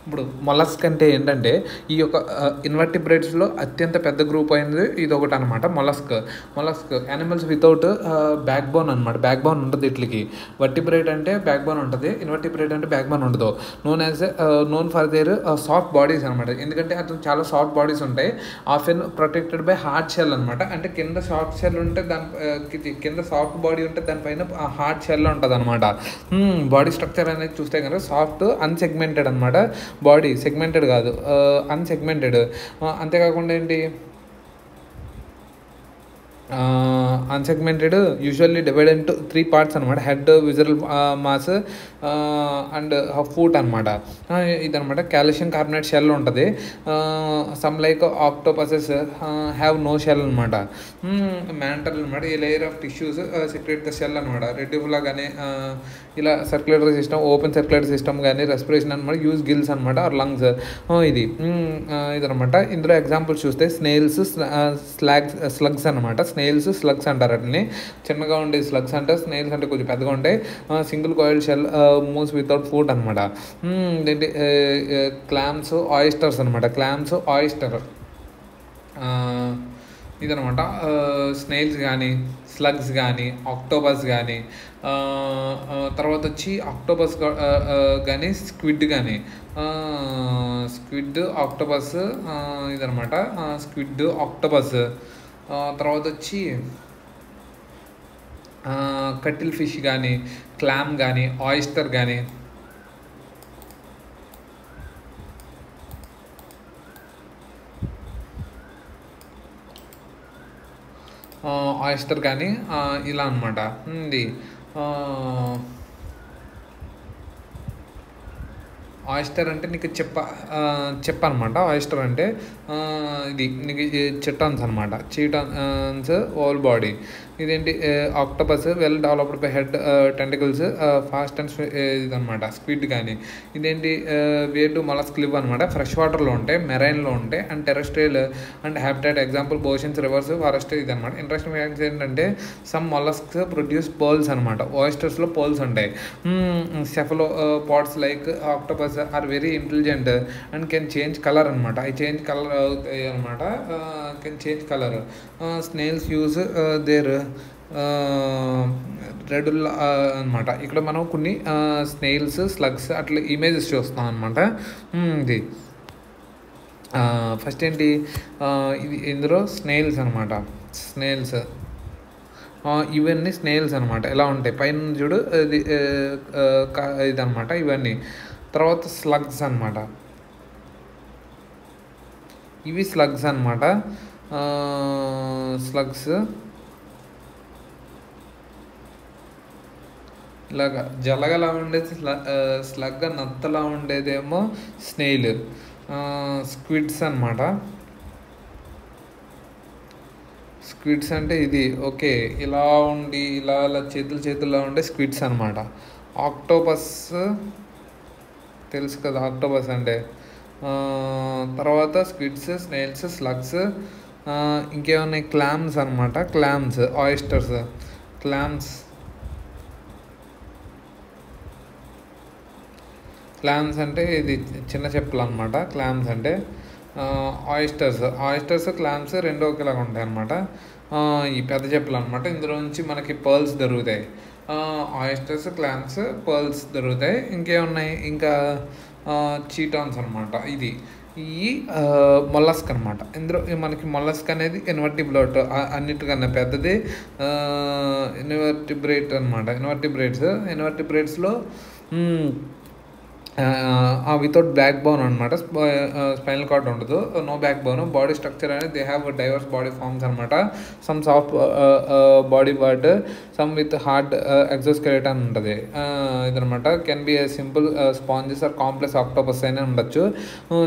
ఇప్పుడు మొలస్క్ అంటే ఏంటంటే ఈ యొక్క ఇన్వర్టిబ్రేట్స్లో అత్యంత పెద్ద గ్రూప్ అయింది ఇది ఒకటి అనమాట. Mollusc animals without back bone అనమాట. బ్యాక్ బోన్ ఉంటుంది వీటికి. వర్టిబ్రేట్ అంటే బ్యాక్ బోన్ ఉంటుంది, ఇన్వర్టిబ్రేట్ అంటే బ్యాక్ బోన్ ఉండదు. Known for their soft bodies అనమాట. ఎందుకంటే అతను చాలా సాఫ్ట్ బాడీస్ ఉంటాయి. Often protected by hard shell అనమాట. అంటే కింద సాఫ్ట్ షెల్ ఉంటే కింద సాఫ్ట్ బాడీ ఉంటే దానిపైన హార్డ్ షెల్ ఉంటుంది అనమాట. బాడీ స్ట్రక్చర్ అనేది చూస్తే కనుక సాఫ్ట్ అన్సెగ్మెంటెడ్ అనమాట. బాడీ సెగ్మెంటెడ్ కాదు, అన్సెగ్మెంటెడ్. అంతేకాకుండా ఏంటి, unsegmented usually divide into 3 parts అనమాట. Head, visceral mass and foot అనమాట. ఇదనమాట. కాల్షియం కార్బోనేట్ షెల్ ఉంటుంది. Some like octopuses have no shell అనమాట. మ్యాంటల్ అనమాట. ఈ layer of tissues secrete the shell అనమాట. రెడ్యూఫులా కానీ ఇలా circulatory system, open circulatory system కానీ రెస్పిరేషన్ అనమాట. యూజ్ గిల్స్ అనమాట ఆర్ లంగ్స్. ఇదనమాట. ఇందులో ఎగ్జాంపుల్స్ చూస్తే స్నేల్స్, స్లగ్స్ అనమాట. స్లగ్స్ అంటారు. వాటిని చిన్నగా ఉండే స్లగ్స్ అంటారు. స్నేల్స్ అంటే కొంచెం పెద్దగా ఉంటాయి. Single coil shell moves without foot అనమాట. ఏంటి, క్లామ్స్, ఆయిస్టర్స్ అనమాట. ఆయిస్టర్ ఇదనమాట. స్నేల్స్ కానీ, స్లగ్స్ కానీ, ఆక్టోపస్ కానీ, తర్వాత వచ్చి ఆక్టోపస్ కానీ, స్క్విడ్ కానీ, ఆక్టోపస్ ఇదనమాట. Squid, octopus. తర్వాత వచ్చి కటిల్ ఫిష్ కానీ, క్లామ్ కానీ, ఆయిస్టర్ కానీ, ఇలా అనమాట. ఇది ఆయిస్టర్ అంటే నీకు చెప్పనమాట. ఆయిస్టర్ అంటే ఇది నీకు చిటాన్స్ అనమాట. Chitons whole body. ఇదేంటి, octopus well developed by head, tentacles, fast and ఇదనమాట. స్క్విడ్ కానీ ఇదేంటి, వే టు మొలస్క్ లివ్ అనమాట. ఫ్రెష్ వాటర్లో ఉంటాయి, మెరైన్లో ఉంటాయి, and terrestrial and habitat. Example oceans, rivers, forest ఇదనమాట. ఇంట్రెస్టింగ్ ఫ్యాక్ట్స్ ఏంటంటే సమ్ మొలస్క్స్ ప్రొడ్యూస్ పర్ల్స్ అనమాట. ఆయిస్టర్స్లో పర్ల్స్ ఉంటాయి. Cephalopods like octopus are very intelligent and can change colour అనమాట. అవి చేంజ్ కలర్ అవుతాయి అనమాట. Can change colour. Snails use their రెడ్యుల్ అనమాట. ఇక్కడ మనం కొన్ని స్నేల్స్, స్లగ్స్ అట్లా ఇమేజెస్ చూస్తాం అనమాట. ఇది ఫస్ట్ ఏంటి, ఇది ఇందులో స్నేల్స్ అనమాట. ఇవన్నీ స్నేల్స్ అనమాట. ఎలా ఉంటాయి పైన చూడు, ఇదనమాట ఇవన్నీ. తర్వాత స్లగ్స్ అనమాట. ఇవి స్లగ్స్ అనమాట. స్లగ్స్ ఇలాగా జలగలా ఉండేది స్లగ్, నత్తలా ఉండేదేమో స్నేల్. స్క్విడ్స్ అనమాట. స్క్విడ్స్ అంటే ఇది ఓకే, ఇలా ఉండి ఇలా చేతుల్లో ఉండే స్క్విడ్స్ అనమాట. ఆక్టోపస్ తెలుసు కదా, ఆక్టోపస్ అంటే. తర్వాత స్క్విడ్స్, స్నేల్స్, స్లగ్స్. ఇంకేమన్నా క్లామ్స్ అనమాట. ఆయిస్టర్స్, క్లామ్స్ అంటే ఇది చిన్న చెప్పులు అనమాట. క్లామ్స్ అంటే ఆయిస్టర్స్, క్లామ్స్ రెండు ఒకేలాగా ఉంటాయి అనమాట. ఈ పెద్ద చెప్పులు అనమాట. ఇందులో నుంచి మనకి పర్ల్స్ దొరుకుతాయి. ఆయిస్టర్స్, క్లామ్స్, పర్ల్స్ దొరుకుతాయి. ఇంకేమున్నాయి, ఇంకా చీటాన్స్ అనమాట. ఇది ఈ మొలస్క్ అనమాట. ఇందులో మనకి మొలస్క్ అనేది ఇన్వర్టిబ్రేట్, అన్నిటికన్నా పెద్దది ఇన్వర్టిబ్రేట్ అనమాట. ఇన్వర్టిబ్రేట్స్లో వితౌట్ బ్యాక్ బోన్ అనమాట. స్పైనల్ కార్డ్ ఉండదు, no back bone. Body structure అనేది they have diverse body forms అనమాట. Some soft body part, some with hard exoskeleton ఉంటుంది. ఇదనమాట. Can be simple sponges or complex octopus అయినా ఉండొచ్చు.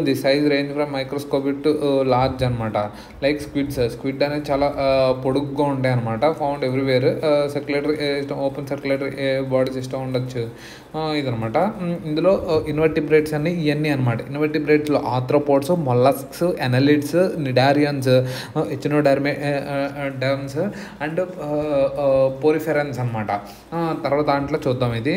The size range from microscopic to large అనమాట. Like squid అనేది చాలా పొడుగ్గా ఉంటాయి అనమాట. Found everywhere. Circulatory system, open circulatory body system ఉండొచ్చు. ఇదనమాట. ఇందులో ఇన్వర్టిబ్రేట్స్ అన్ని ఇవన్నీ అనమాట. ఇన్వర్టిబ్రేట్స్లో ఆర్థ్రోపోడ్స్, మొలస్క్స్, ఎనలిడ్స్, నిడారియన్స్, ఎచినోడర్మ్స్ అండ్ పోరిఫెరన్స్ అనమాట. తర్వాత దాంట్లో చూద్దాం ఇది.